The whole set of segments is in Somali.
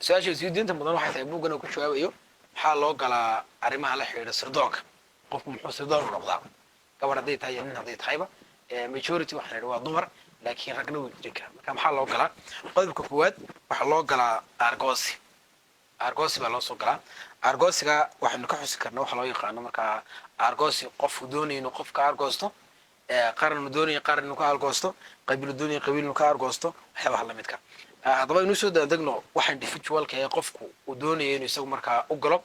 su-aasha isweydiinta mudan waxay tahay buuggan uu ku jawaabayo maxaa loo galaa arrimaha la xidhiidha sirdoonka qofku muxuu sirdoon u noqdaa gabar hadday tahay iyo nin hadday tahayba majority waxaan idhi waa dumar laakiin ragna wuu jiri karaa marka maxaa loo galaa qodobka koowaad waxaa loo galaa argoosi argoosi baa loo soo galaa argoosiga waxaynu ka xusi karnaa waxa loo yaqaano markaa argoosi qofku doonaya inuu qof ka argoosto qaran doonaya qaran inuu ka argoosto qabiil doonaya qabiil inuu ka argoosto waxyaabaha la midka haddaba inuu soo daadegno waxa individualka ee qofku uu doonaya inuu isagu markaa u galo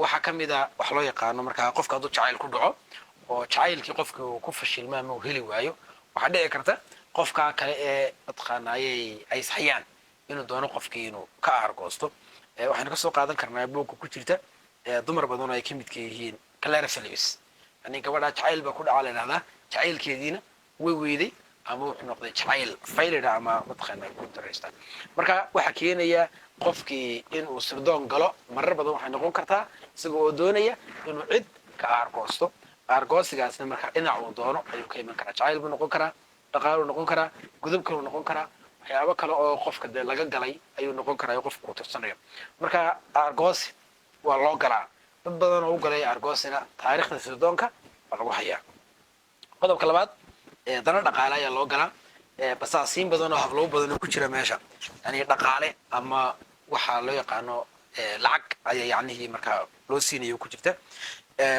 waxaa ka mid a wax loo yaqaano markaa qofka hadduu jacayl ku dhaco oo jacaylkii qofkii uu ku fashilmo ama uu heli waayo waxaa dhici karta qofkaa kale ee mataqaanaayay ay saxyaan inuu doono qofkii inuu ka argoosto waxaynu kasoo qaadan karnaa buugga ku jirta dumar badan oo ay ka midka yihiin Clara Phillips yani gabadha jacayl baa ku dhaca la yidhahdaa jacaylkeediina way weyday ama wuxuu noqday jacayl failure ama mataqaanaa ku daraysta marka waxaa keenaya qofkii inuu sirdoon galo marar badan waxay noqon kartaa isagoo oo doonaya inuu cid ka argoosto argoosigaasna marka dhinac uu doono ayuu ka iman karaa jacayl buu noqon karaa dhaqaal buu noqon karaa gudub kale buu noqon karaa waxyaabo kale oo qofka dee laga galay ayuu noqon karaa qofku ku tirsanayo marka argoosi waa loo galaa dad badan oo u galay argoosina taariikhda sirdoonka waa lagu hayaa qodobka labaad dana dhaqaale ayaa loo galaa basaasiin badan oo hablow badan oo ku jira meesha yani dhaqaale ama waxaa loo yaqaano lacag ayaa yacnihii markaa loo siinayo ku jirta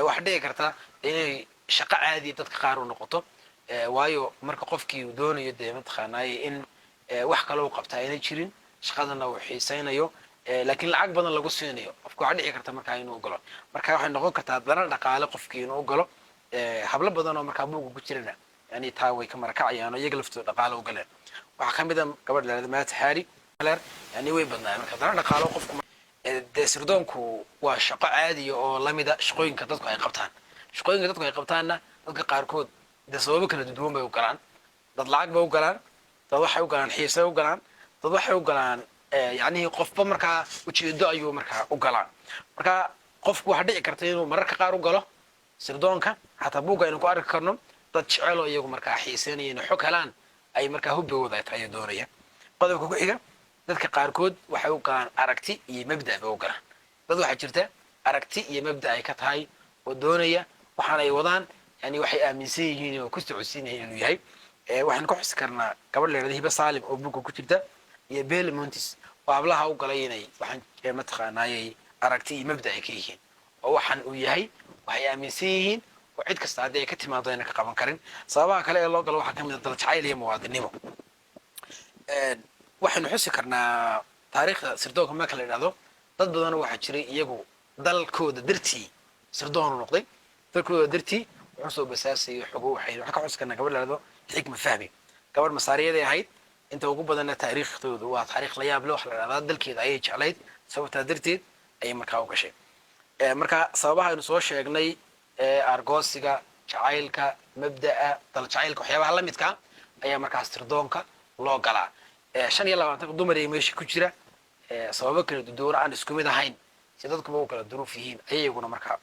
waxaa dhici karta inay shaqo caadi dadka qaar u noqoto waayo marka qofkii uu doonayo dee mataqaanaaye in wax kale uu qabtaa ayna jirin shaqadana uu xiisaynayo laakiin lacag badan lagu siinayo qofka waxaa dhici karta markaa inuu galo marka waxay noqon kartaa dana dhaqaale qofkii inuu galo hablo badan oo markaa buugga ku jirana yani taa way ka marakacayaan oo iyaga laftooda dhaqaale u galeen waxaa ka mid a gabadh la yidhahda maata xaari yani way badnaayeen marka dana dhaqaale qofku dee sirdoonku waa shaqo caadiya oo lamida shaqooyinka dadku ay qabtaan shaqooyinka dadku ay qabtaanna dadka qaarkood dee sababo kala duwan bay u galaan dad lacag bay u galaan dad waxay u galaan xiisay u galaan dad waxay u galaan yacnihii qofba markaa ujeedo ayuu markaa u galaan marka qofku waxaa dhici karta inuu mararka qaar u galo sirdoonka xataa buugga aynu ku arki karno dad jecelo iyagu markaa xiiseynaya inay xog helaan ay markaa hubbigooda ay tahay doonaya qodobka ku xiga dadka qaarkood waxay u galaan aragti iyo mabda bay u galaan dad waxaa jirta aragti iyo mabda ay ka tahay oo doonaya waxaan ay wadaan yani waxay aaminsan yihiin oo ku socodsiinayeen inuu yahay waxaan ku xusi karnaa gabadh la yidhahda hiba saalim oo buugga ku jirta iyo Belle Montis oo hablaha u galay inay waxaan mataqaanaayay aragti iyo mabda ay ka yihiin oo waxaan uu yahay waxay aaminsan yihiin oo cid kasta haddii ay ka timaado ayna ka qaban karin sababaha kale ee loo galo waxaa ka mid a dal jacayl iyo muwaadinimo waxaynu xusi karnaa taariikhda sirdoonka marka la yidhahdo dad badan waxaa jiray iyagu dalkooda dartii sirdoon u noqday dalkooda dartii wuxuu soo basaasayay xogo waxaan ka xusi karnaa gabadh la yidhahdo xikma fahmi gabadh masaariyaday ahayd inta ugu badanna taariikhdooda waa taariikh la yaab leh waxa la yidhahdaa dalkeeda ayay jeclayd sababtaa darteed ayay markaa u gashay marka sababaha aynu soo sheegnay argoosiga jacaylka mabda'a dal jacaylka waxyaabaha la midka ayaa markaas sirdoonka loo galaa 25 dumar ee meesha ku jira sababo kala duwan aan isku mid ahayn si dadkuba u kala duruuf yihiin ayaguna markaa